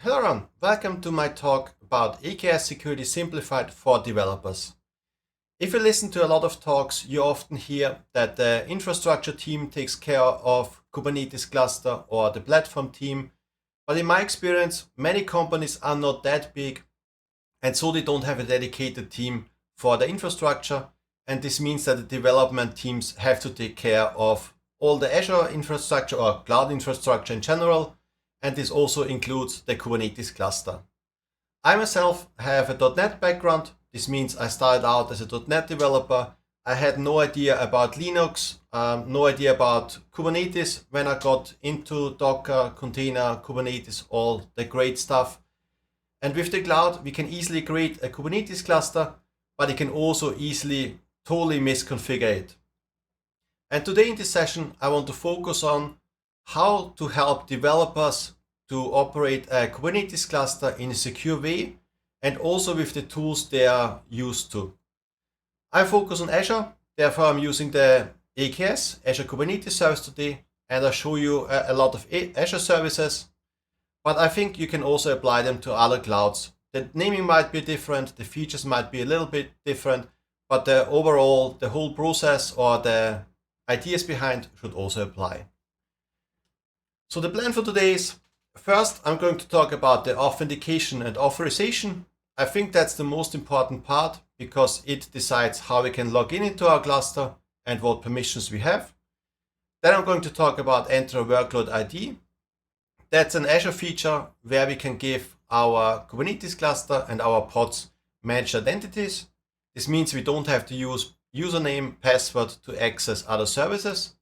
Hello everyone, welcome to my talk about AKS Security Simplified for developers. If you listen to a lot of talks, you often hear that the infrastructure team takes care of Kubernetes cluster or the platform team. But in my experience, many companies are not that big, and so they don't have a dedicated team for the infrastructure. And this means that the development teams have to take care of all the Azure infrastructure or cloud infrastructure in general. And this also includes the Kubernetes cluster. I myself have a .NET background. This means I started out as a .NET developer. I had no idea about Linux, no idea about Kubernetes when I got into Docker, container, Kubernetes, all the great stuff. And with the cloud, we can easily create a Kubernetes cluster, but you can also easily totally misconfigure it. And today in this session, I want to focus on how to help developers to operate a Kubernetes cluster in a secure way, and also with the tools they are used to. I focus on Azure, therefore I'm using the AKS, Azure Kubernetes Service today, and I'll show you a lot of Azure services, but I think you can also apply them to other clouds. The naming might be different, the features might be a little bit different, but the whole process or the ideas behind should also apply. So the plan for today is, first I'm going to talk about the authentication and authorization. I think that's the most important part because it decides how we can log in into our cluster and what permissions we have. Then I'm going to talk about Entra Workload ID. That's an Azure feature where we can give our Kubernetes cluster and our pods managed identities. This means we don't have to use username, password to access other services.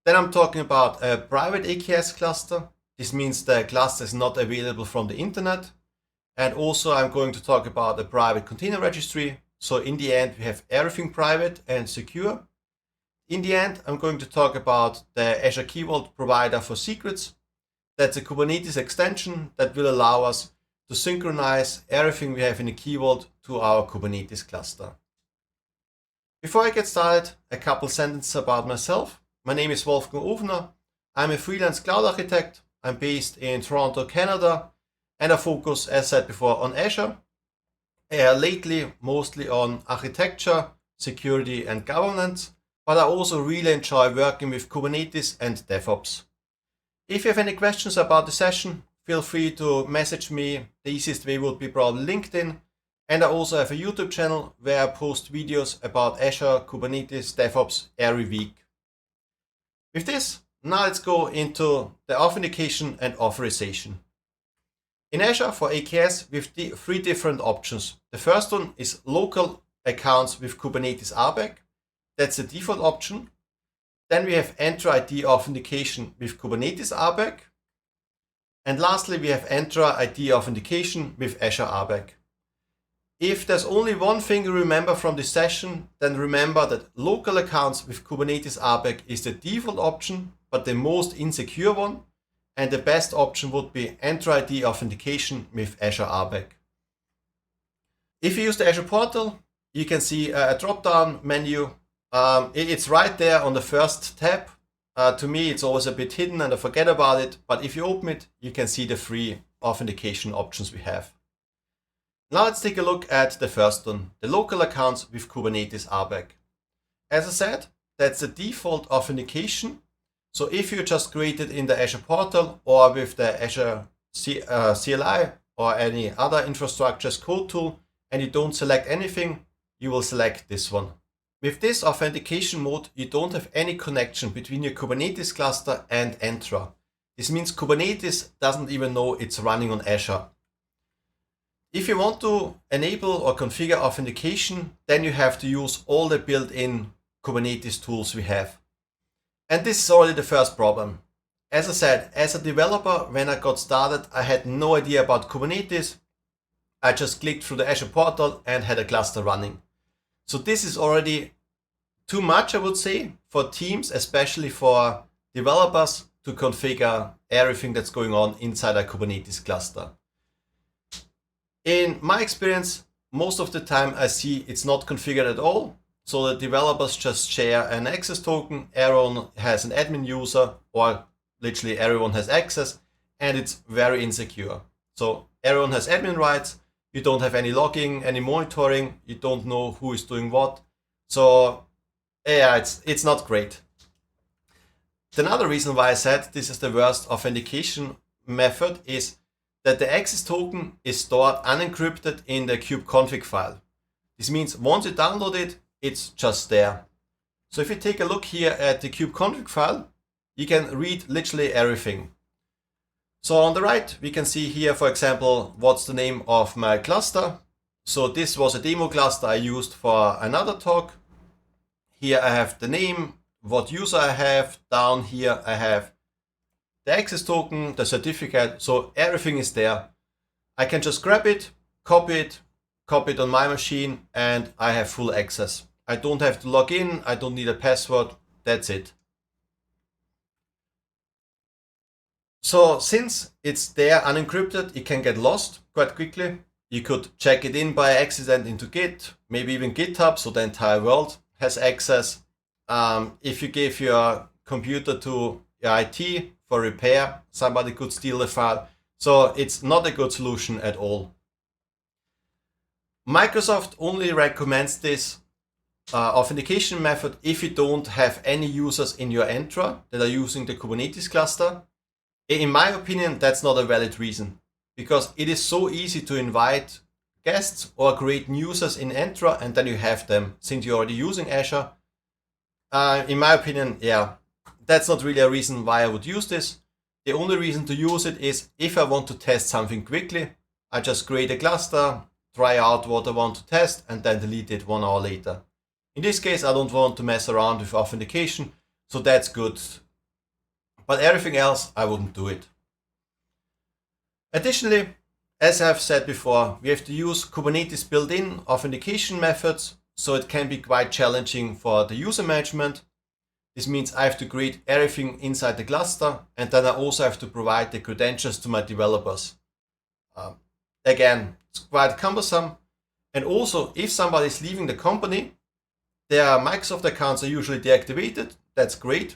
Then I'm talking about a private AKS cluster. This means the cluster is not available from the internet. And also I'm going to talk about a private container registry. So in the end, we have everything private and secure. In the end, I'm going to talk about the Azure Key Vault provider for secrets. That's a Kubernetes extension that will allow us to synchronize everything we have in the Key Vault to our Kubernetes cluster. Before I get started, a couple sentences about myself. My name is Wolfgang Ofner. I'm a freelance cloud architect. I'm based in Toronto, Canada, and I focus, as said before, on Azure. Lately, mostly on architecture, security, and governance, but I also really enjoy working with Kubernetes and DevOps. If you have any questions about the session, feel free to message me. The easiest way would be probably LinkedIn. And I also have a YouTube channel where I post videos about Azure, Kubernetes, DevOps every week. With this, now let's go into the authentication and authorization. In Azure for AKS, we have three different options. The first one is local accounts with Kubernetes RBAC. That's the default option. Then we have Entra ID authentication with Kubernetes RBAC. And lastly, we have Entra ID authentication with Azure RBAC. If there's only one thing you remember from this session, then remember that local accounts with Kubernetes RBAC is the default option, but the most insecure one. And the best option would be Entra ID authentication with Azure RBAC. If you use the Azure portal, you can see a drop-down menu. It's right there on the first tab. To me, it's always a bit hidden and I forget about it. But if you open it, you can see the three authentication options we have. Now let's take a look at the first one, the local accounts with Kubernetes RBAC. As I said, that's the default authentication. So if you just create it in the Azure portal or with the Azure CLI or any other infrastructure as code tool and you don't select anything, you will select this one. With this authentication mode, you don't have any connection between your Kubernetes cluster and Entra. This means Kubernetes doesn't even know it's running on Azure. If you want to enable or configure authentication, then you have to use all the built-in Kubernetes tools we have. And this is already the first problem. As I said, as a developer, when I got started, I had no idea about Kubernetes. I just clicked through the Azure portal and had a cluster running. So this is already too much, I would say, for teams, especially for developers, to configure everything that's going on inside a Kubernetes cluster. In my experience, most of the time I see it's not configured at all. So the developers just share an access token, everyone has an admin user, or literally everyone has access, and it's very insecure. So everyone has admin rights. You don't have any logging, any monitoring. You don't know who is doing what. So yeah, it's not great. Another reason why I said this is the worst authentication method is that the access token is stored unencrypted in the kubeconfig file. This means once you download it, it's just there. So if you take a look here at the kubeconfig file, you can read literally everything. So on the right, we can see here, for example, what's the name of my cluster. So this was a demo cluster I used for another talk. Here I have the name, what user I have. Down here I have the access token, the certificate. So everything is there. I can just grab it, copy it on my machine, and I have full access. I don't have to log in. I don't need a password. That's it. So since it's there unencrypted, it can get lost quite quickly. You could check it in by accident into Git, maybe even GitHub, so the entire world has access. If you give your computer to your IT for repair, somebody could steal the file. So it's not a good solution at all. Microsoft only recommends this authentication method if you don't have any users in your Entra that are using the Kubernetes cluster. In my opinion, that's not a valid reason, because it is so easy to invite guests or create new users in Entra, and then you have them since you're already using Azure. In my opinion, yeah, that's not really a reason why I would use this. The only reason to use it is if I want to test something quickly. I just create a cluster, try out what I want to test, and then delete it 1 hour later. In this case, I don't want to mess around with authentication, so that's good. But everything else, I wouldn't do it. Additionally, as I've said before, we have to use Kubernetes built-in authentication methods, so it can be quite challenging for the user management. This means I have to create everything inside the cluster, and then I also have to provide the credentials to my developers. Again, it's quite cumbersome. And also, if somebody is leaving the company, their Microsoft accounts are usually deactivated. That's great.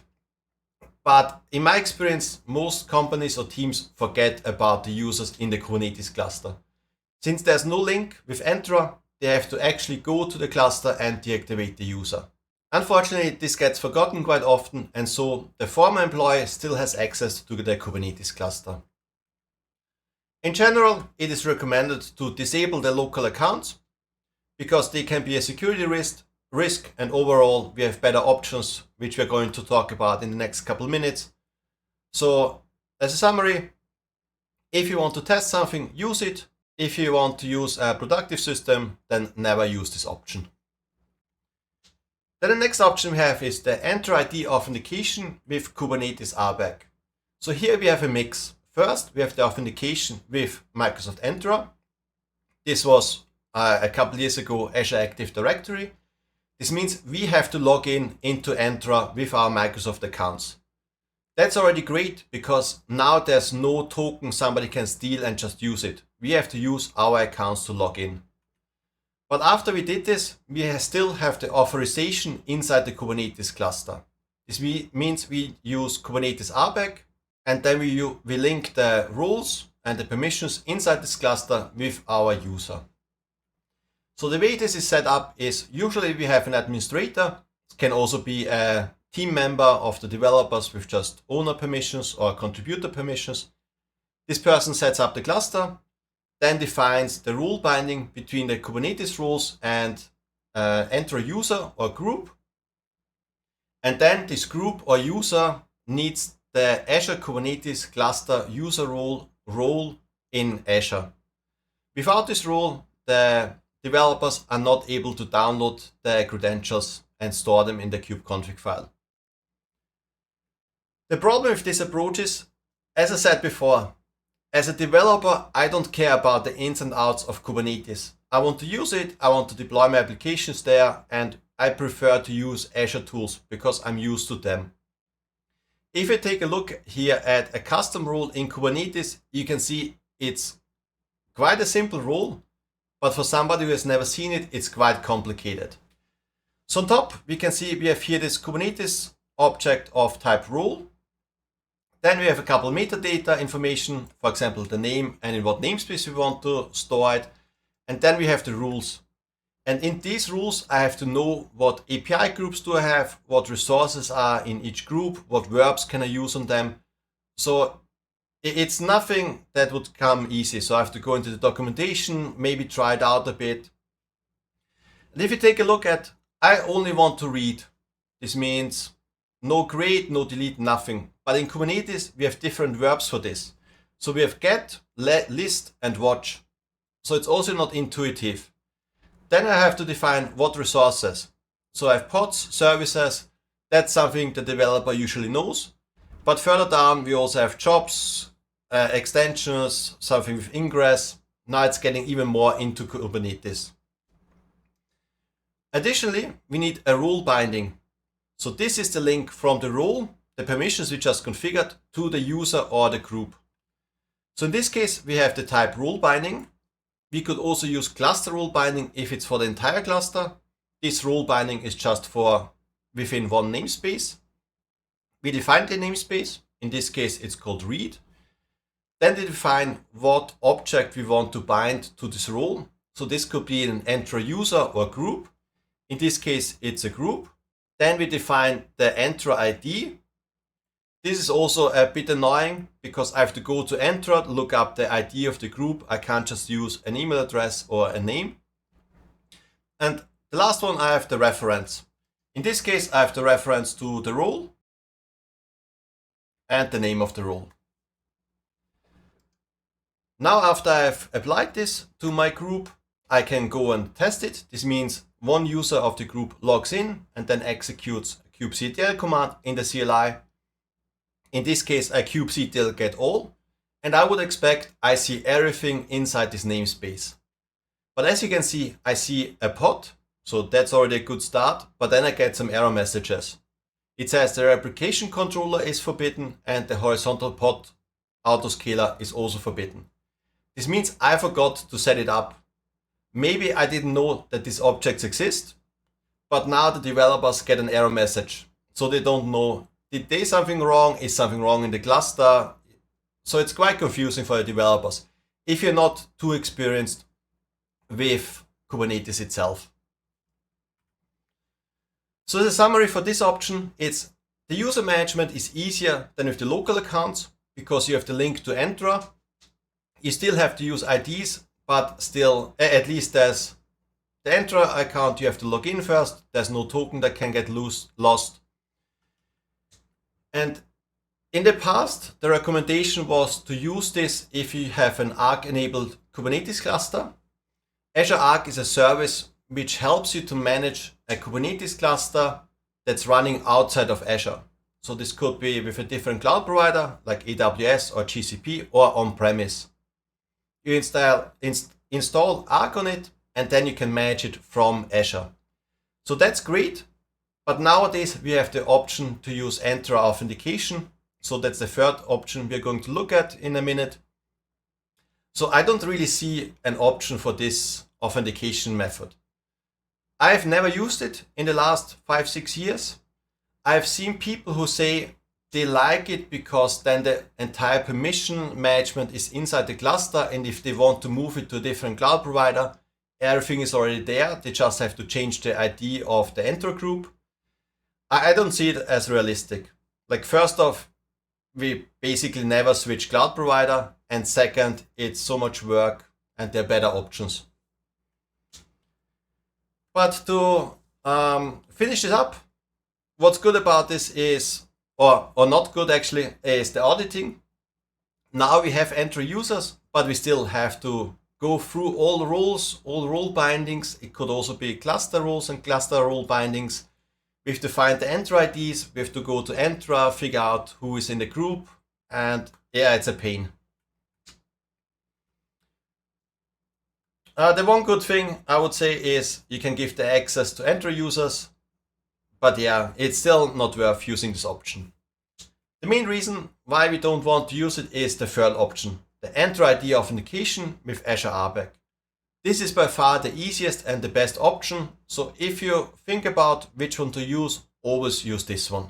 But in my experience, most companies or teams forget about the users in the Kubernetes cluster. Since there's no link with Entra, they have to actually go to the cluster and deactivate the user. Unfortunately, this gets forgotten quite often, and so the former employee still has access to the Kubernetes cluster. In general, it is recommended to disable the local accounts because they can be a security risk, and overall we have better options, which we're going to talk about in the next couple minutes. So as a summary, if you want to test something, use it. If you want to use a productive system, then never use this option. Then the next option we have is the Entra ID authentication with Kubernetes RBAC. So here we have a mix. First, we have the authentication with Microsoft Entra. This was a couple years ago Azure Active Directory. This means we have to log in into Entra with our Microsoft accounts. That's already great because now there's no token somebody can steal and just use it. We have to use our accounts to log in. But after we did this, we still have the authorization inside the Kubernetes cluster. This means we use Kubernetes RBAC, and then we link the roles and the permissions inside this cluster with our user. So the way this is set up is usually we have an administrator. It can also be a team member of the developers with just owner permissions or contributor permissions. This person sets up the cluster, then defines the rule binding between the Kubernetes rules and Entra user or group. And then this group or user needs the Azure Kubernetes cluster user role in Azure. Without this role, the developers are not able to download the credentials and store them in the kubeconfig file. The problem with this approach is, as I said before, as a developer, I don't care about the ins and outs of Kubernetes. I want to use it, I want to deploy my applications there, and I prefer to use Azure tools because I'm used to them. If you take a look here at a custom rule in Kubernetes, you can see it's quite a simple rule, but for somebody who has never seen it, it's quite complicated. So on top, we can see we have here this Kubernetes object of type rule. Then we have a couple metadata information, for example, the name and in what namespace we want to store it. And then we have the rules. And in these rules, I have to know what API groups do I have, what resources are in each group, what verbs can I use on them. So it's nothing that would come easy. So I have to go into the documentation, maybe try it out a bit. And if you take a look at, I only want to read. This means no create, no delete, nothing. But in Kubernetes, we have different verbs for this. So we have get, list, and watch. So it's also not intuitive. Then I have to define what resources. So I have pods, services. That's something the developer usually knows. But further down, we also have jobs, extensions, something with ingress. Now it's getting even more into Kubernetes. Additionally, we need a rule binding. So this is the link from the role, the permissions we just configured, to the user or the group. So in this case, we have the type rule binding. We could also use cluster rule binding if it's for the entire cluster. This rule binding is just for within one namespace. We define the namespace. In this case, it's called read. Then we define what object we want to bind to this role. So this could be an Entra user or group. In this case, it's a group. Then we define the Entra ID. This is also a bit annoying because I have to go to Entra, look up the ID of the group. I can't just use an email address or a name. And the last one, I have the reference. In this case, I have the reference to the role and the name of the role. Now, after I've applied this to my group, I can go and test it. This means one user of the group logs in and then executes a kubectl command in the CLI. In this case, I kubectl get all, and I would expect I see everything inside this namespace. But as you can see, I see a pod, so that's already a good start, but then I get some error messages. It says the replication controller is forbidden and the horizontal pod autoscaler is also forbidden. This means I forgot to set it up. Maybe I didn't know that these objects exist, but now the developers get an error message. So they don't know, did they something wrong? Is something wrong in the cluster? So it's quite confusing for the developers if you're not too experienced with Kubernetes itself. So the summary for this option, it's the user management is easier than with the local accounts because you have the link to Entra. You still have to use IDs, but still, at least there's the Entra account, you have to log in first. There's no token that can get lost. And in the past, the recommendation was to use this if you have an Arc-enabled Kubernetes cluster. Azure Arc is a service which helps you to manage a Kubernetes cluster that's running outside of Azure. So this could be with a different cloud provider like AWS or GCP or on-premise. You install Arc on it, and then you can manage it from Azure. So that's great. But nowadays we have the option to use Entra authentication. So that's the third option we're going to look at in a minute. So I don't really see an option for this authentication method. I've never used it in the last 5-6 years. I've seen people who say they like it because then the entire permission management is inside the cluster, and if they want to move it to a different cloud provider, everything is already there. They just have to change the ID of the Entra group. I don't see it as realistic. Like, first off, we basically never switch cloud provider, and second, it's so much work and there are better options. But to finish this up, what's good about this is, or not good actually, is the auditing. Now we have Entra users, but we still have to go through all the roles, all role bindings. It could also be cluster roles and cluster role bindings. We have to find the Entra IDs. We have to go to Entra, figure out who is in the group, and yeah, it's a pain. The one good thing I would say is you can give the access to Entra users, but yeah, it's still not worth using this option. The main reason why we don't want to use it is the third option, the Entra ID authentication with Azure RBAC. This is by far the easiest and the best option. So if you think about which one to use, always use this one.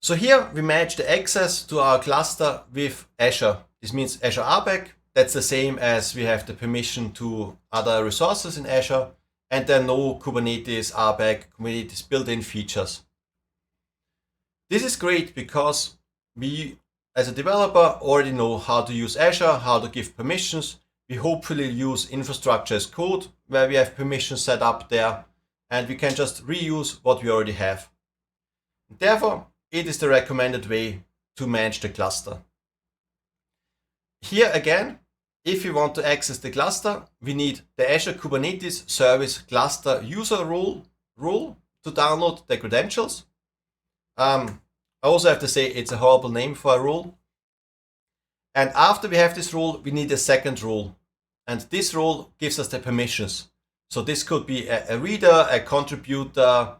So here we manage the access to our cluster with Azure. This means Azure RBAC. That's the same as we have the permission to other resources in Azure, and there are no Kubernetes RBAC, Kubernetes built-in features. This is great because we, as a developer, already know how to use Azure, how to give permissions. We hopefully use infrastructure as code, where we have permissions set up there, and we can just reuse what we already have. Therefore, it is the recommended way to manage the cluster. Here again, if we want to access the cluster, we need the Azure Kubernetes Service cluster user rule to download the credentials. I also have to say it's a horrible name for a rule. And after we have this rule, we need a second rule. And this rule gives us the permissions. So this could be a reader, a contributor.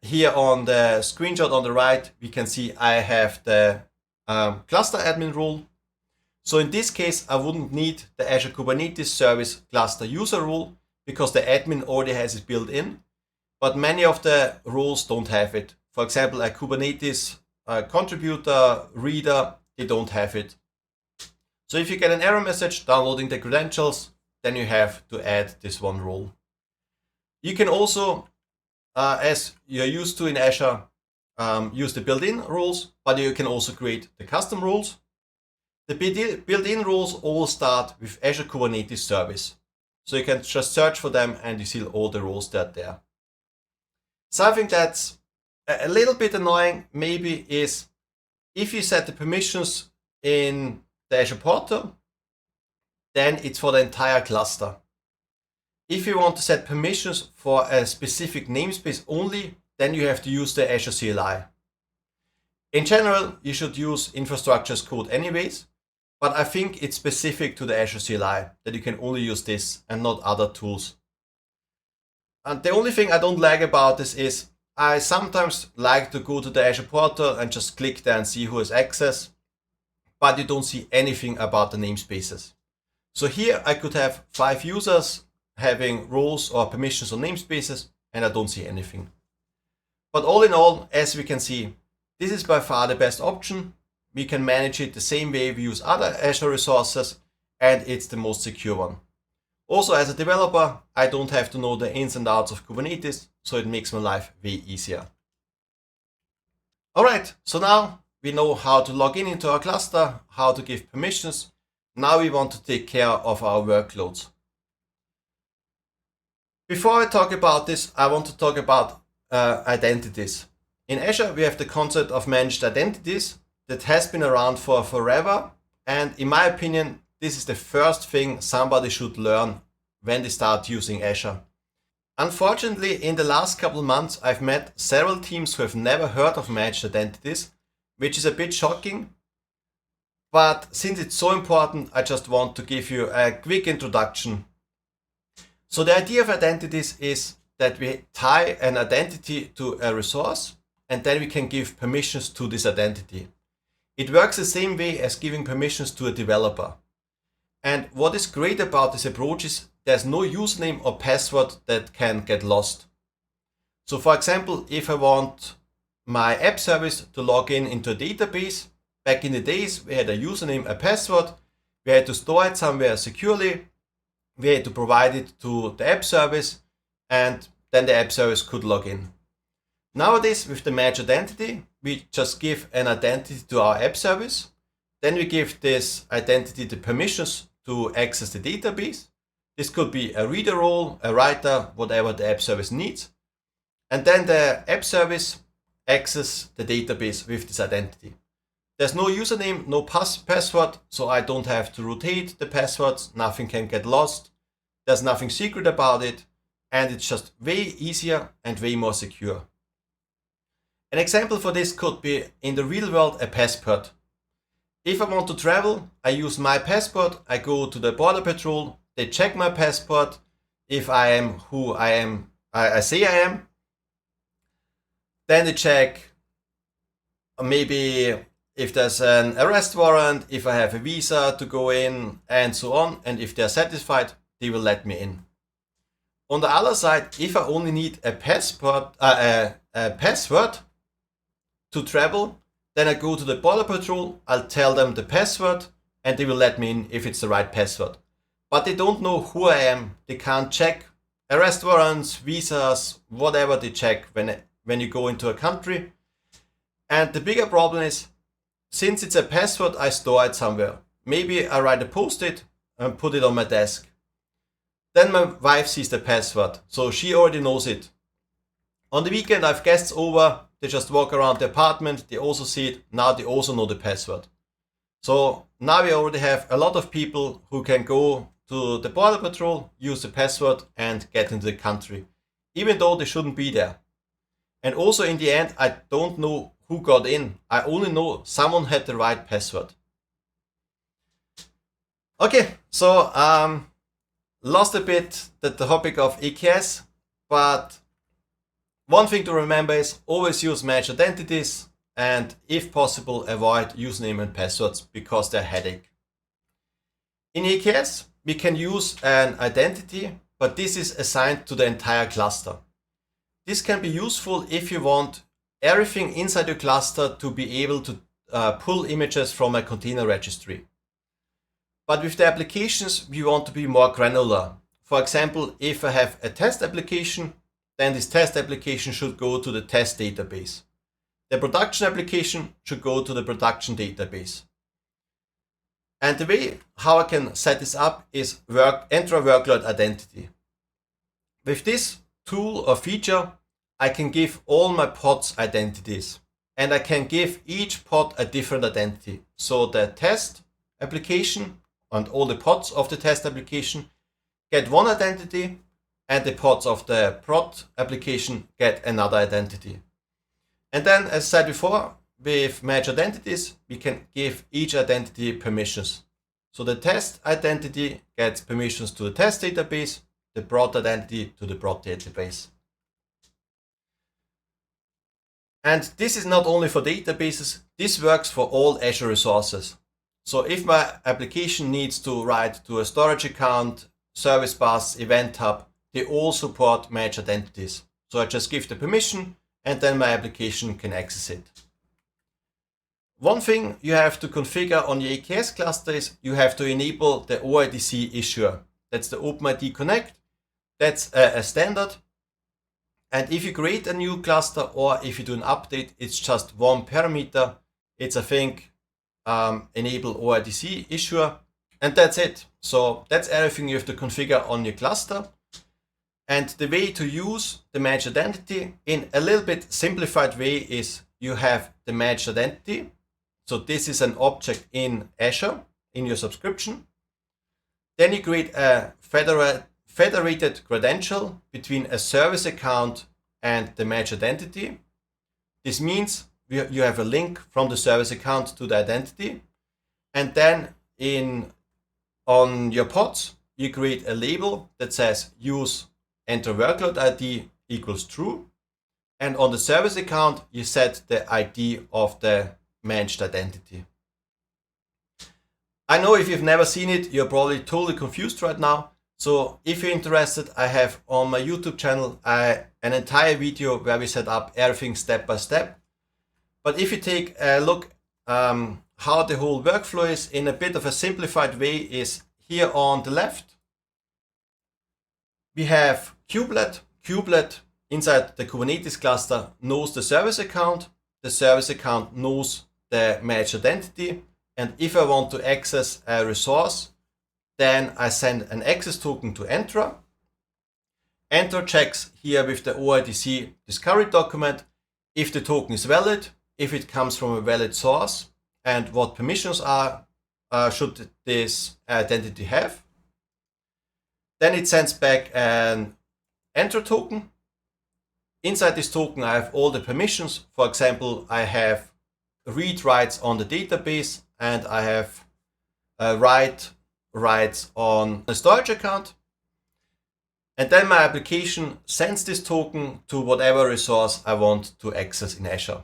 Here on the screenshot on the right, we can see I have the cluster admin rule. So in this case, I wouldn't need the Azure Kubernetes Service cluster user rule because the admin already has it built in. But many of the rules don't have it. For example, a Kubernetes contributor, reader, they don't have it. So if you get an error message downloading the credentials, then you have to add this one rule. You can also, as you're used to in Azure, use the built-in rules, but you can also create the custom rules. The built-in rules all start with Azure Kubernetes Service. So you can just search for them and you see all the rules that are there. Something that's a little bit annoying maybe is if you set the permissions in the Azure portal, then it's for the entire cluster. If you want to set permissions for a specific namespace only, then you have to use the Azure CLI. In general, you should use infrastructure as code anyways, but I think it's specific to the Azure CLI that you can only use this and not other tools. And the only thing I don't like about this is I sometimes like to go to the Azure portal and just click there and see who has access, but you don't see anything about the namespaces. So here I could have 5 users having roles or permissions on namespaces, and I don't see anything. But all in all, as we can see, this is by far the best option. We can manage it the same way we use other Azure resources, and it's the most secure one. Also, as a developer, I don't have to know the ins and outs of Kubernetes, so it makes my life way easier. All right, so now we know how to log in into our cluster, how to give permissions. Now we want to take care of our workloads. Before I talk about this, I want to talk about identities. In Azure, we have the concept of managed identities that has been around for forever. And in my opinion, this is the first thing somebody should learn when they start using Azure. Unfortunately, in the last couple of months, I've met several teams who have never heard of managed identities, which is a bit shocking. But since it's so important, I just want to give you a quick introduction. So the idea of identities is that we tie an identity to a resource, and then we can give permissions to this identity. It works the same way as giving permissions to a developer. And what is great about this approach is there's no username or password that can get lost. So for example, if I want my app service to log in into a database, back in the days we had a username, a password, we had to store it somewhere securely, we had to provide it to the app service, and then the app service could log in. Nowadays, with the managed identity, we just give an identity to our app service. Then we give this identity the permissions to access the database. This could be a reader role, a writer, whatever the app service needs. And then the app service access the database with this identity. There's no username, no password, so I don't have to rotate the passwords. Nothing can get lost. There's nothing secret about it. And it's just way easier and way more secure. An example for this could be in the real world, a passport. If I want to travel, I use my passport. I go to the border patrol. They check my passport. If I am who I say I am. Then they check maybe if there's an arrest warrant, if I have a visa to go in, and so on. And if they're satisfied, they will let me in. On the other side, if I only need a password, to travel. Then I go to the border patrol, I'll tell them the password, and they will let me in if it's the right password. But they don't know who I am. They can't check arrest warrants, visas, whatever they check when you go into a country. And the bigger problem is, since it's a password, I store it somewhere. Maybe I write a post-it and put it on my desk. Then my wife sees the password, so she already knows it. On the weekend, I have guests over. They just walk around the apartment. They also see it. Now they also know the password. So now we already have a lot of people who can go to the border patrol, use the password, and get into the country, even though they shouldn't be there. And also in the end, I don't know who got in. I only know someone had the right password. Okay, so lost a bit the topic of AKS, but one thing to remember is always use managed identities, and if possible, avoid username and passwords because they're a headache. In AKS, we can use an identity, but this is assigned to the entire cluster. This can be useful if you want everything inside your cluster to be able to pull images from a container registry. But with the applications, we want to be more granular. For example, if I have a test application, then this test application should go to the test database. The production application should go to the production database. And the way how I can set this up is Entra Workload Identity. With this tool or feature, I can give all my pods identities, and I can give each pod a different identity. So the test application and all the pods of the test application get one identity, and the pods of the prod application get another identity. And then, as said before, with managed identities, we can give each identity permissions. So the test identity gets permissions to the test database, the prod identity to the prod database. And this is not only for databases, this works for all Azure resources. So if my application needs to write to a storage account, service bus, event hub, they all support managed identities. So I just give the permission and then my application can access it. One thing you have to configure on your AKS cluster is you have to enable the OIDC issuer. That's the OpenID Connect. That's a standard. And if you create a new cluster or if you do an update, it's just one parameter. It's, I think, enable OIDC issuer, and that's it. So that's everything you have to configure on your cluster. And the way to use the managed identity in a little bit simplified way is you have the managed identity. So this is an object in Azure in your subscription. Then you create a federated credential between a service account and the managed identity. This means you have a link from the service account to the identity. And then on your pods, you create a label that says use Entra Workload ID equals true. And on the service account, you set the ID of the managed identity. I know if you've never seen it, you're probably totally confused right now. So if you're interested, I have on my YouTube channel an entire video where we set up everything step by step. But if you take a look how the whole workflow is in a bit of a simplified way is here on the left. We have Kubelet. Kubelet inside the Kubernetes cluster knows the service account. The service account knows the managed identity. And if I want to access a resource, then I send an access token to Entra. Entra checks here with the OIDC discovery document if the token is valid, if it comes from a valid source, and what permissions should this identity have. Then it sends back an Entra token. Inside this token, I have all the permissions. For example, I have read writes on the database, and I have write writes on a storage account. And then my application sends this token to whatever resource I want to access in Azure.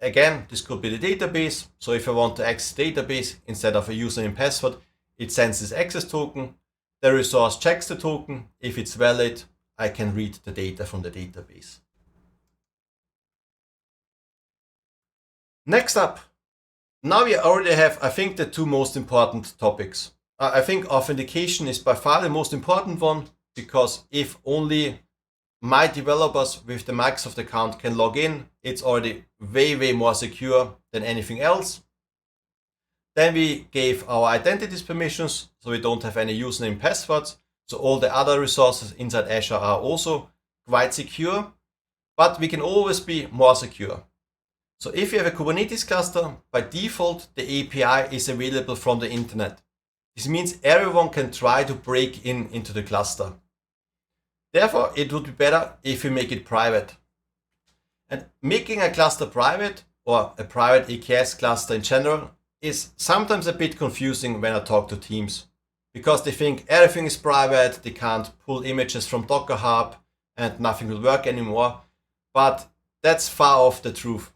Again, this could be the database. So if I want to access the database instead of a username and password, it sends this access token. The resource checks the token. If it's valid, I can read the data from the database. Next up, now we already have, I think, the two most important topics. I think authentication is by far the most important one, because if only my developers with the Microsoft account can log in, it's already way more secure than anything else. Then we gave our identities permissions, so we don't have any username passwords. So all the other resources inside Azure are also quite secure, but we can always be more secure. So if you have a Kubernetes cluster, by default, the API is available from the internet. This means everyone can try to break into the cluster. Therefore, it would be better if we make it private. And making a cluster private, or a private AKS cluster in general, is sometimes a bit confusing when I talk to teams, because they think everything is private, they can't pull images from Docker Hub, and nothing will work anymore. But that's far off the truth.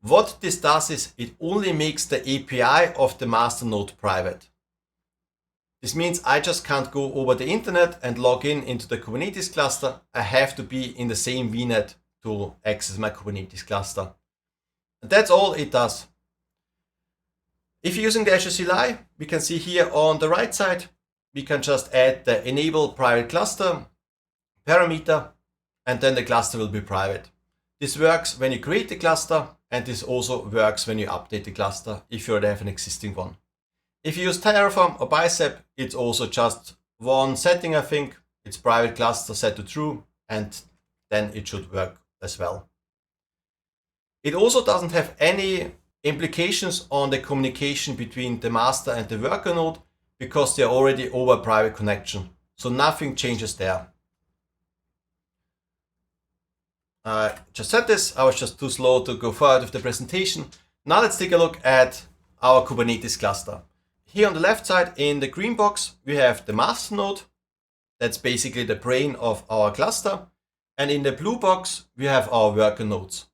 What this does is it only makes the API of the master node private. This means I just can't go over the internet and log into the Kubernetes cluster. I have to be in the same VNet to access my Kubernetes cluster. And that's all it does. If you're using the Azure CLI, we can see here on the right side, we can just add the enable private cluster parameter, and then the cluster will be private. This works when you create the cluster, and this also works when you update the cluster if you already have an existing one. If you use Terraform or Bicep, it's also just one setting, I think. It's private cluster set to true, and then it should work as well. It also doesn't have any implications on the communication between the master and the worker node, because they're already over a private connection. So nothing changes there. I just said this, I was just too slow to go forward with the presentation. Now let's take a look at our Kubernetes cluster. Here on the left side in the green box, we have the master node. That's basically the brain of our cluster. And in the blue box, we have our worker nodes.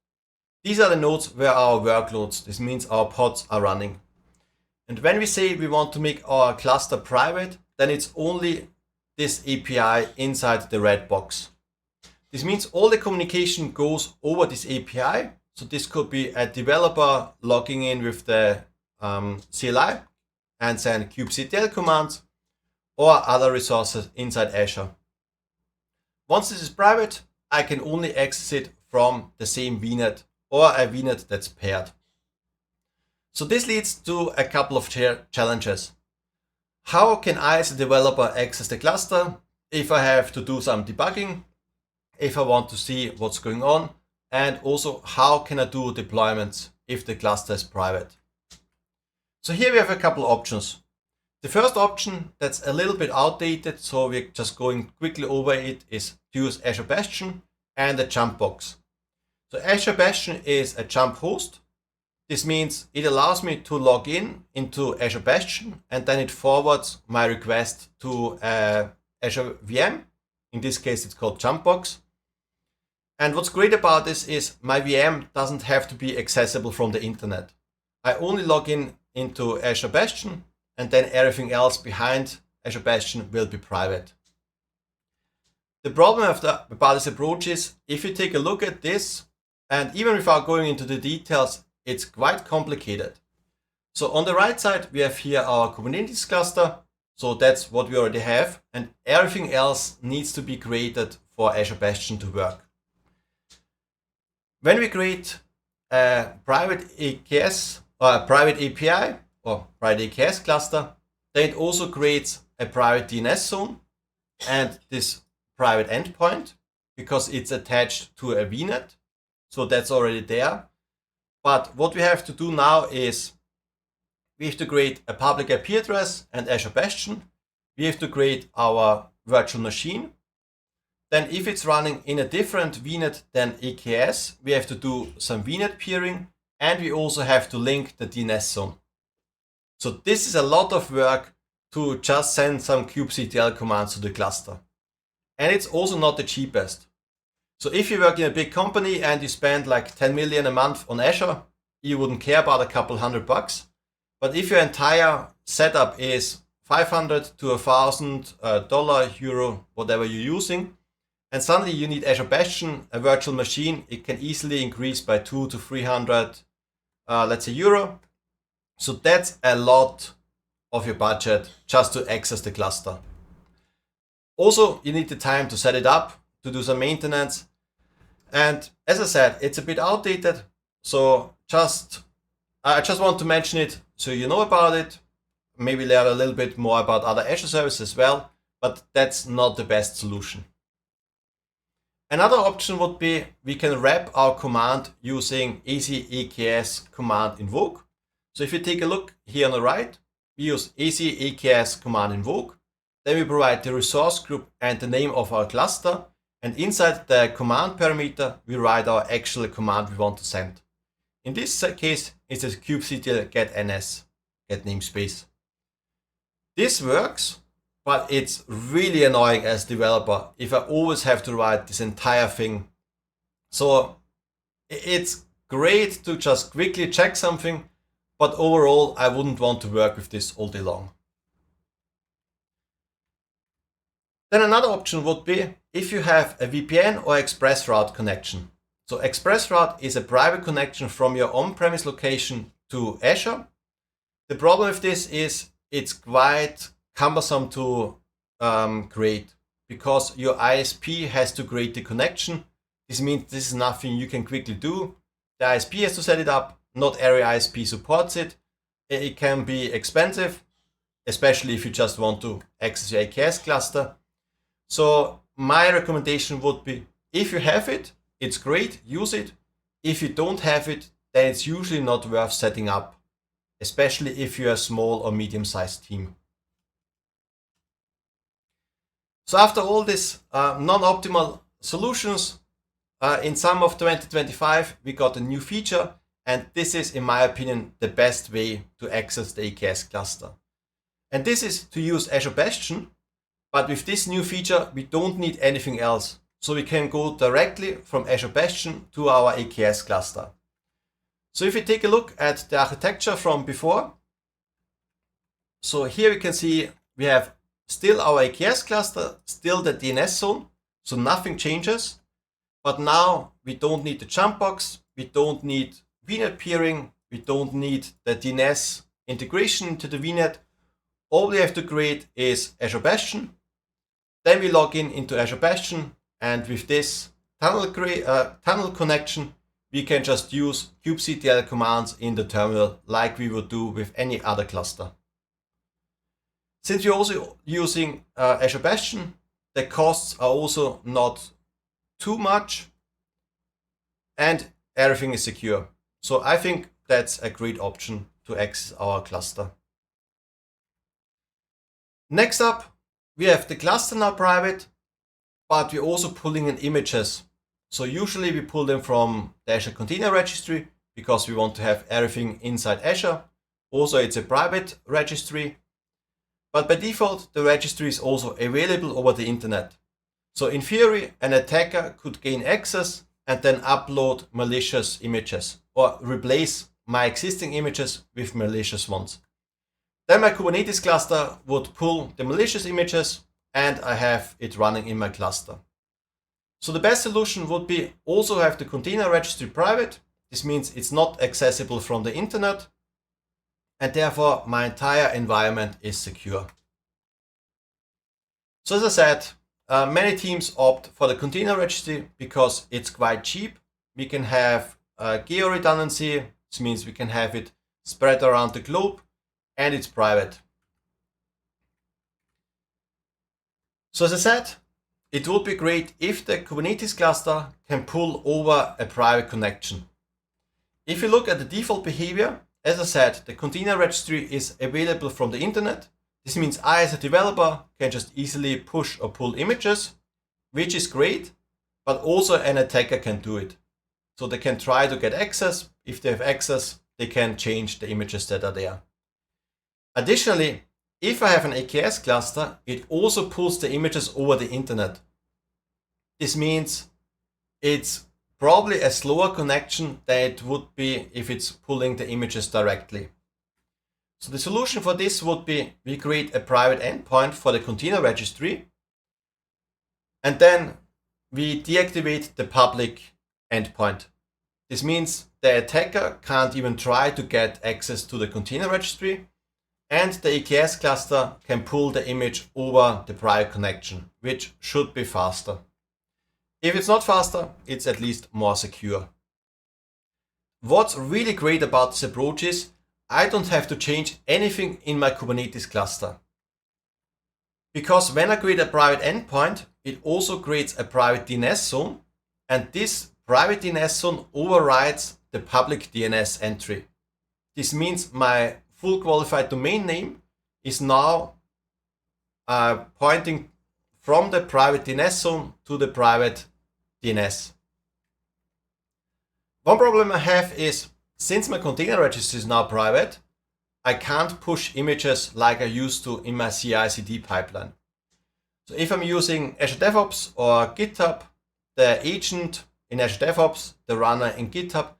These are the nodes where our workloads, this means our pods, are running. And when we say we want to make our cluster private, then it's only this API inside the red box. This means all the communication goes over this API. So this could be a developer logging in with the CLI and send kubectl commands, or other resources inside Azure. Once this is private, I can only access it from the same VNet, or a VNet that's paired. So this leads to a couple of challenges. How can I as a developer access the cluster if I have to do some debugging, if I want to see what's going on, and also how can I do deployments if the cluster is private? So here we have a couple options. The first option that's a little bit outdated, so we're just going quickly over it, is to use Azure Bastion and a jump box. So Azure Bastion is a jump host. This means it allows me to log into Azure Bastion, and then it forwards my request to Azure VM. In this case, it's called jump box. And what's great about this is my VM doesn't have to be accessible from the internet. I only log into Azure Bastion, and then everything else behind Azure Bastion will be private. The problem about this approach is, if you take a look at this, and even without going into the details, it's quite complicated. So on the right side, we have here our Kubernetes cluster. So that's what we already have, and everything else needs to be created for Azure Bastion to work. When we create a private AKS or a private API or private AKS cluster, then it also creates a private DNS zone and this private endpoint, because it's attached to a VNet. So that's already there. But what we have to do now is we have to create a public IP address and Azure Bastion. We have to create our virtual machine. Then if it's running in a different VNet than AKS, we have to do some VNet peering, and we also have to link the DNS zone. So this is a lot of work to just send some kubectl commands to the cluster. And it's also not the cheapest. So if you work in a big company and you spend like 10 million a month on Azure, you wouldn't care about a couple $100. But if your entire setup is $500 to $1,000, euro, whatever you're using, and suddenly you need Azure Bastion, a virtual machine, it can easily increase by $200 to $300 let's say euro. So that's a lot of your budget just to access the cluster. Also, you need the time to set it up, to do some maintenance. And as I said, it's a bit outdated. So I just want to mention it so you know about it. Maybe learn a little bit more about other Azure services as well, but that's not the best solution. Another option would be we can wrap our command using AKS command invoke. So if you take a look here on the right, we use AKS command invoke. Then we provide the resource group and the name of our cluster. And inside the command parameter, we write our actual command we want to send. In this case, it's a kubectl get ns, get namespace. This works, but it's really annoying as a developer if I always have to write this entire thing. So it's great to just quickly check something, but overall, I wouldn't want to work with this all day long. Then another option would be if you have a VPN or ExpressRoute connection. So ExpressRoute is a private connection from your on-premise location to Azure. The problem with this is it's quite cumbersome to create because your ISP has to create the connection. This means this is nothing you can quickly do. The ISP has to set it up. Not every ISP supports it. It can be expensive, especially if you just want to access your AKS cluster. So my recommendation would be, if you have it, it's great, use it. If you don't have it, then it's usually not worth setting up, especially if you're a small or medium-sized team. So after all these non-optimal solutions, in summer of 2025, we got a new feature, and this is, in my opinion, the best way to access the AKS cluster. And this is to use Azure Bastion. But with this new feature, we don't need anything else. So we can go directly from Azure Bastion to our AKS cluster. So if you take a look at the architecture from before, so here we can see we have still our AKS cluster, still the DNS zone, so nothing changes. But now we don't need the jump box, we don't need VNet peering, we don't need the DNS integration into the VNet. All we have to create is Azure Bastion. Then we log in into Azure Bastion, and with this tunnel connection, we can just use kubectl commands in the terminal like we would do with any other cluster. Since we're also using Azure Bastion, the costs are also not too much, and everything is secure. So I think that's a great option to access our cluster. Next up, we have the cluster now private, but we're also pulling in images. So usually we pull them from the Azure Container Registry because we want to have everything inside Azure. Also, it's a private registry, but by default, the registry is also available over the internet. So in theory, an attacker could gain access and then upload malicious images or replace my existing images with malicious ones. Then my Kubernetes cluster would pull the malicious images and I have it running in my cluster. So the best solution would be also have the container registry private. This means it's not accessible from the internet, and therefore my entire environment is secure. So as I said, many teams opt for the container registry because it's quite cheap. We can have geo redundancy. This means we can have it spread around the globe, and it's private. So as I said, it would be great if the Kubernetes cluster can pull over a private connection. If you look at the default behavior, as I said, the container registry is available from the internet. This means I as a developer can just easily push or pull images, which is great, but also an attacker can do it. So they can try to get access. If they have access, they can change the images that are there. Additionally, if I have an AKS cluster, it also pulls the images over the internet. This means it's probably a slower connection than it would be if it's pulling the images directly. So the solution for this would be we create a private endpoint for the container registry, and then we deactivate the public endpoint. This means the attacker can't even try to get access to the container registry, and the AKS cluster can pull the image over the prior connection, which should be faster. If it's not faster, it's at least more secure. What's really great about this approach is I don't have to change anything in my Kubernetes cluster. Because when I create a private endpoint, it also creates a private DNS zone, and this private DNS zone overrides the public DNS entry. This means my full qualified domain name is now pointing from the private DNS zone to the private DNS. One problem I have is, since my container registry is now private, I can't push images like I used to in my CI/CD pipeline. So if I'm using Azure DevOps or GitHub, the agent in Azure DevOps, the runner in GitHub,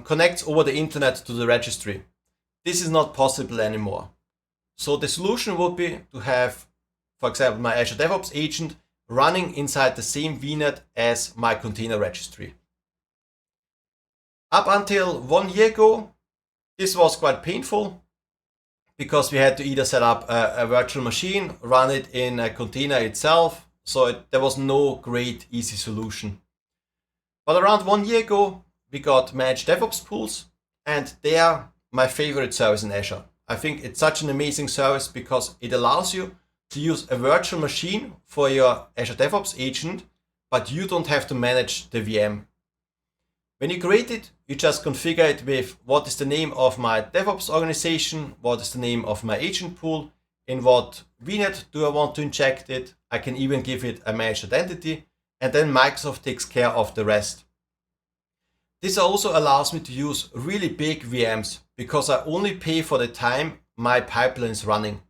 connects over the internet to the registry. This is not possible anymore. So the solution would be to have, for example, my Azure DevOps agent running inside the same VNet as my container registry. Up until 1 year ago, this was quite painful because we had to either set up a virtual machine, run it in a container itself. So there was no great easy solution. But around 1 year ago, we got managed DevOps pools, and they are my favorite service in Azure. I think it's such an amazing service because it allows you to use a virtual machine for your Azure DevOps agent, but you don't have to manage the VM. When you create it, you just configure it with what is the name of my DevOps organization, what is the name of my agent pool, in what VNet do I want to inject it. I can even give it a managed identity, and then Microsoft takes care of the rest. This also allows me to use really big VMs because I only pay for the time my pipeline is running.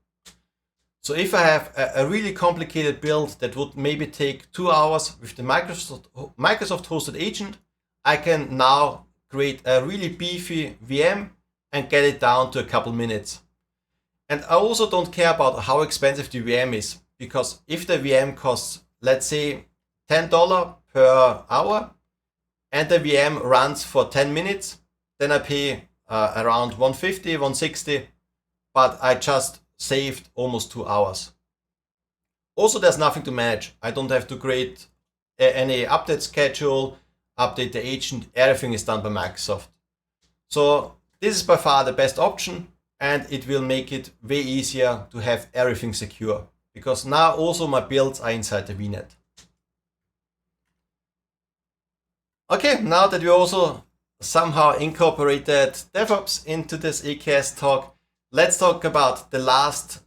So if I have a really complicated build that would maybe take 2 hours with the Microsoft hosted agent, I can now create a really beefy VM and get it down to a couple minutes. And I also don't care about how expensive the VM is, because if the VM costs, let's say, $10 per hour, and the VM runs for 10 minutes, then I pay around $150, $160, but I just saved almost 2 hours. Also, there's nothing to manage. I don't have to create any update schedule, update the agent. Everything is done by Microsoft. So this is by far the best option, and it will make it way easier to have everything secure, because now also my builds are inside the VNet. Okay, now that we also somehow incorporated DevOps into this AKS talk, let's talk about the last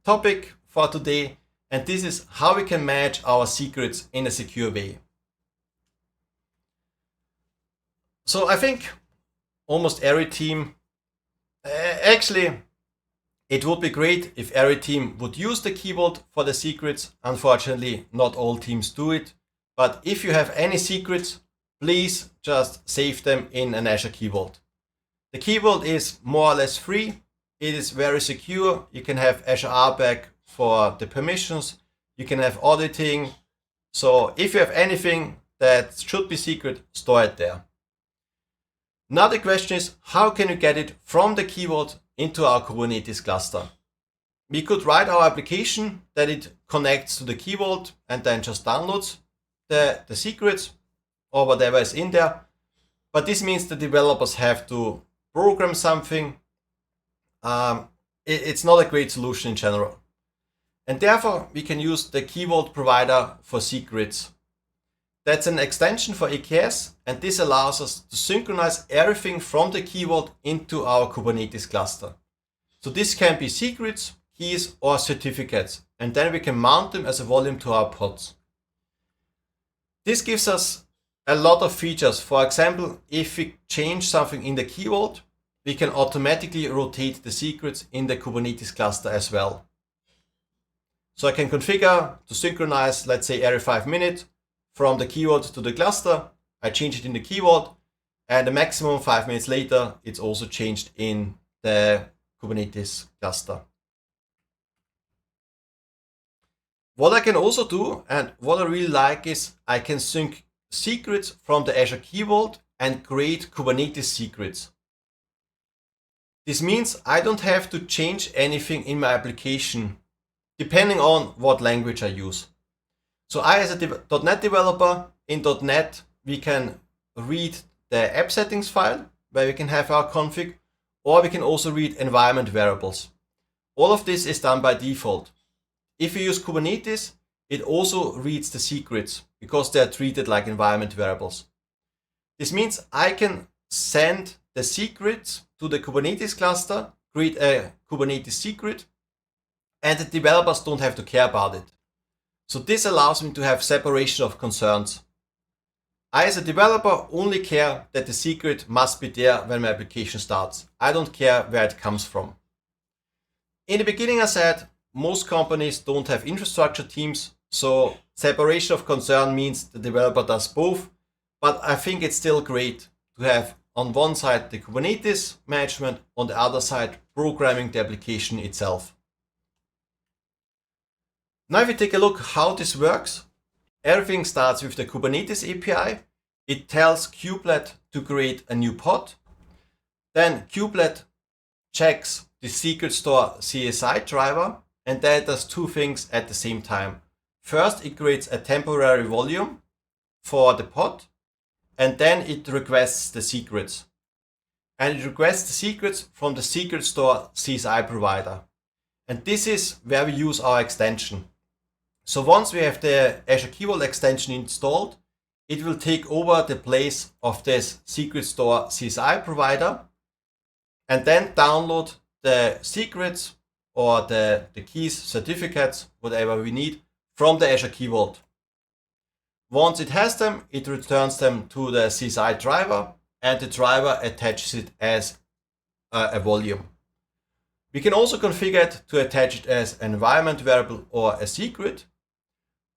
topic for today, and this is how we can manage our secrets in a secure way. So I think almost every team, actually, it would be great if every team would use the key vault for the secrets. Unfortunately, not all teams do it. But if you have any secrets, please just save them in an Azure Key Vault. The Key Vault is more or less free. It is very secure. You can have Azure RBAC for the permissions. You can have auditing. So if you have anything that should be secret, store it there. Now the question is, how can you get it from the Key Vault into our Kubernetes cluster? We could write our application that it connects to the Key Vault and then just downloads the secrets or whatever is in there. But this means the developers have to program something. It's not a great solution in general. And therefore, we can use the Key Vault provider for secrets. That's an extension for AKS, and this allows us to synchronize everything from the Key Vault into our Kubernetes cluster. So this can be secrets, keys, or certificates, and then we can mount them as a volume to our pods. This gives us a lot of features. For example, if we change something in the Key Vault, we can automatically rotate the secrets in the Kubernetes cluster as well. So I can configure to synchronize, let's say, every 5 minutes from the Key Vault to the cluster. I change it in the Key Vault, and the maximum 5 minutes later, it's also changed in the Kubernetes cluster. What I can also do, and what I really like, is I can sync secrets from the Azure Key Vault and create Kubernetes secrets. This means I don't have to change anything in my application depending on what language I use. So I, as a .NET developer, in .NET we can read the app settings file where we can have our config, or we can also read environment variables. All of this is done by default. If you use Kubernetes, it also reads the secrets because they are treated like environment variables. This means I can send the secrets to the Kubernetes cluster, create a Kubernetes secret, and the developers don't have to care about it. So this allows me to have separation of concerns. I, as a developer, only care that the secret must be there when my application starts. I don't care where it comes from. In the beginning, I said most companies don't have infrastructure teams, so separation of concern means the developer does both. But I think it's still great to have on one side the Kubernetes management, on the other side programming the application itself. Now if we take a look how this works, everything starts with the Kubernetes API. It tells kubelet to create a new pod. Then kubelet checks the secret store CSI driver, and that does two things at the same time. First, it creates a temporary volume for the pod, and then it requests the secrets. And it requests the secrets from the secret store CSI provider. And this is where we use our extension. So once we have the Azure Key Vault extension installed, it will take over the place of this secret store CSI provider and then download the secrets or the keys, certificates, whatever we need from the Azure Key Vault. Once it has them, it returns them to the CSI driver, and the driver attaches it as a volume. We can also configure it to attach it as an environment variable or a secret.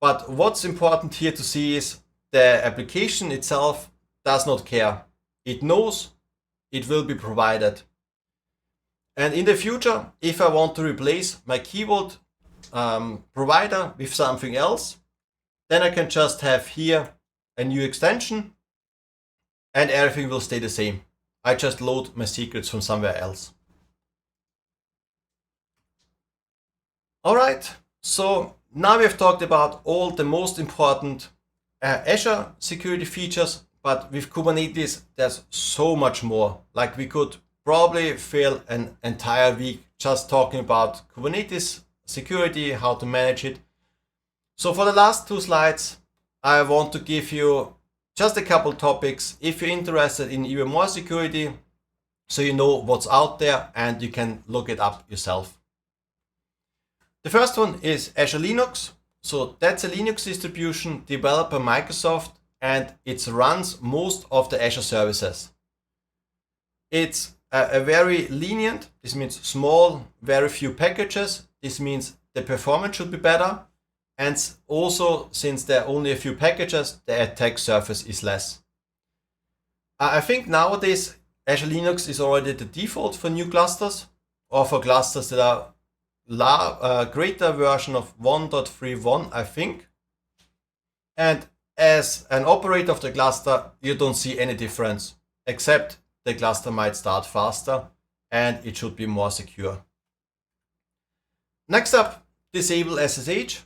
But what's important here to see is the application itself does not care. It knows it will be provided. And in the future, if I want to replace my Key Vault provider with something else, then I can just have here a new extension and everything will stay the same. I just load my secrets from somewhere else. All right, so now we have talked about all the most important Azure security features, but with Kubernetes, there's so much more. Like we could probably fill an entire week just talking about Kubernetes security, how to manage it. So for the last two slides, I want to give you just a couple topics if you're interested in even more security, so you know what's out there and you can look it up yourself. The first one is Azure Linux. So that's a Linux distribution developed by Microsoft, and it runs most of the Azure services. It's a very lenient, this means small, very few packages. This means the performance should be better. And also, since there are only a few packages, the attack surface is less. I think nowadays Azure Linux is already the default for new clusters, or for clusters that are greater version of 1.31, I think. And as an operator of the cluster, you don't see any difference, except the cluster might start faster and it should be more secure. Next up, disable SSH.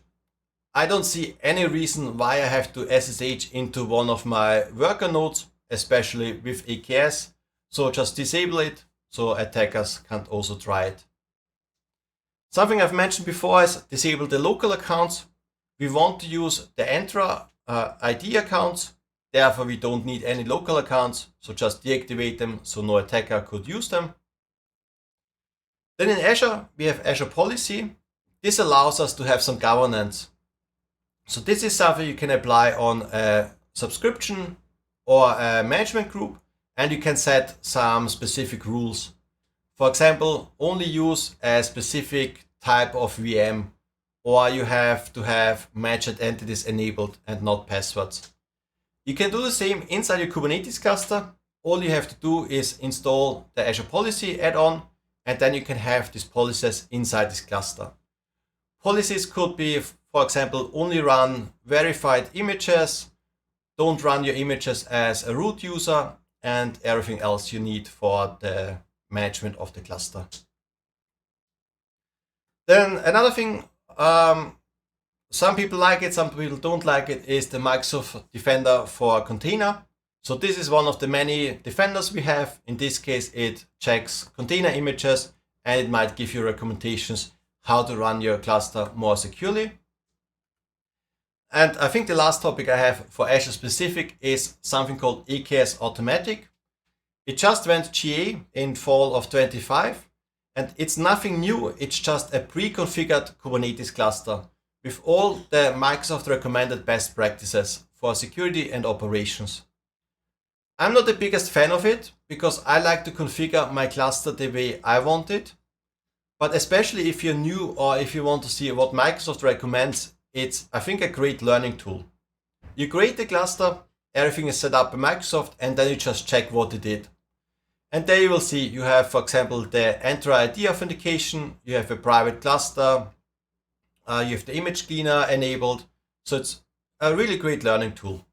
I don't see any reason why I have to SSH into one of my worker nodes, especially with AKS. So just disable it so attackers can't also try it. Something I've mentioned before is disable the local accounts. We want to use the Entra ID accounts. Therefore, we don't need any local accounts. So just deactivate them so no attacker could use them. Then in Azure, we have Azure Policy. This allows us to have some governance. So this is something you can apply on a subscription or a management group, and you can set some specific rules. For example, only use a specific type of VM, or you have to have matched entities enabled and not passwords. You can do the same inside your Kubernetes cluster. All you have to do is install the Azure Policy add-on, and then you can have these policies inside this cluster. Policies could be, for example, only run verified images, don't run your images as a root user, and everything else you need for the management of the cluster. Then another thing, some people like it, some people don't like it, is the Microsoft Defender for Container. So this is one of the many defenders we have. In this case, it checks container images and it might give you recommendations how to run your cluster more securely. And I think the last topic I have for Azure specific is something called AKS Automatic. It just went GA in fall of 25, and it's nothing new. It's just a pre-configured Kubernetes cluster with all the Microsoft recommended best practices for security and operations. I'm not the biggest fan of it because I like to configure my cluster the way I want it. But especially if you're new or if you want to see what Microsoft recommends, it's, I think, a great learning tool. You create the cluster, everything is set up by Microsoft, and then you just check what it did. And there you will see you have, for example, the Entra ID authentication, you have a private cluster, you have the image cleaner enabled. So it's a really great learning tool.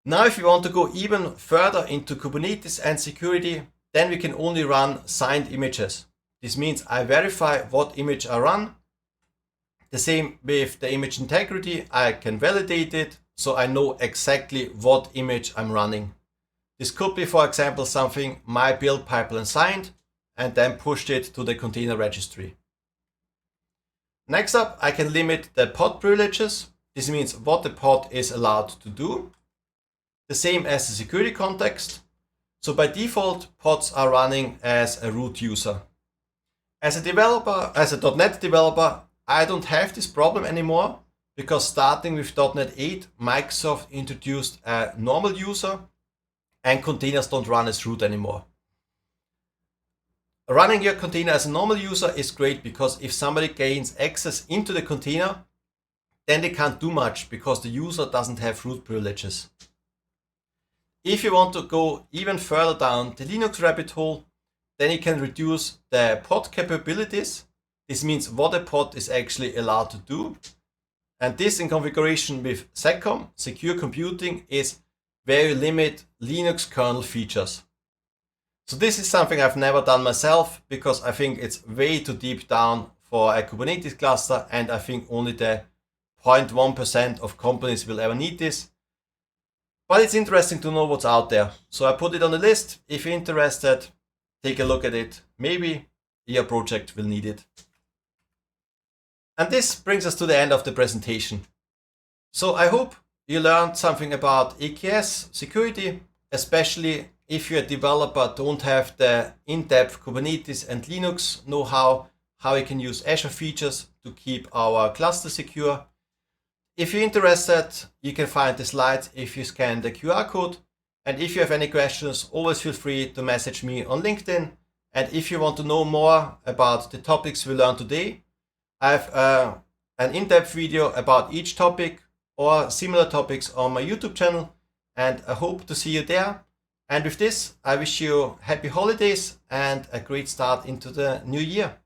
Now, if you want to go even further into Kubernetes and security, then we can only run signed images. This means I verify what image I run. The same with the image integrity, I can validate it so I know exactly what image I'm running. This could be, for example, something my build pipeline signed and then pushed it to the container registry. Next up, I can limit the pod privileges. This means what the pod is allowed to do. The same as the security context. So by default, pods are running as a root user. As a developer, as a .NET developer, I don't have this problem anymore because starting with .NET 8, Microsoft introduced a normal user and containers don't run as root anymore. Running your container as a normal user is great because if somebody gains access into the container, then they can't do much because the user doesn't have root privileges. If you want to go even further down the Linux rabbit hole, then you can reduce the pod capabilities. This means what a pod is actually allowed to do. And this in configuration with SecCom, secure computing, is where you limit Linux kernel features. So this is something I've never done myself because I think it's way too deep down for a Kubernetes cluster, and I think only the 0.1% of companies will ever need this. But it's interesting to know what's out there. So I put it on the list. If you're interested, take a look at it. Maybe your project will need it. And this brings us to the end of the presentation. So I hope you learned something about AKS security, especially if you're a developer, don't have the in-depth Kubernetes and Linux know-how, how you can use Azure features to keep our cluster secure. If you're interested, you can find the slides if you scan the QR code. And if you have any questions, always feel free to message me on LinkedIn. And if you want to know more about the topics we learned today, I have an in-depth video about each topic or similar topics on my YouTube channel. And I hope to see you there. And with this, I wish you happy holidays and a great start into the new year.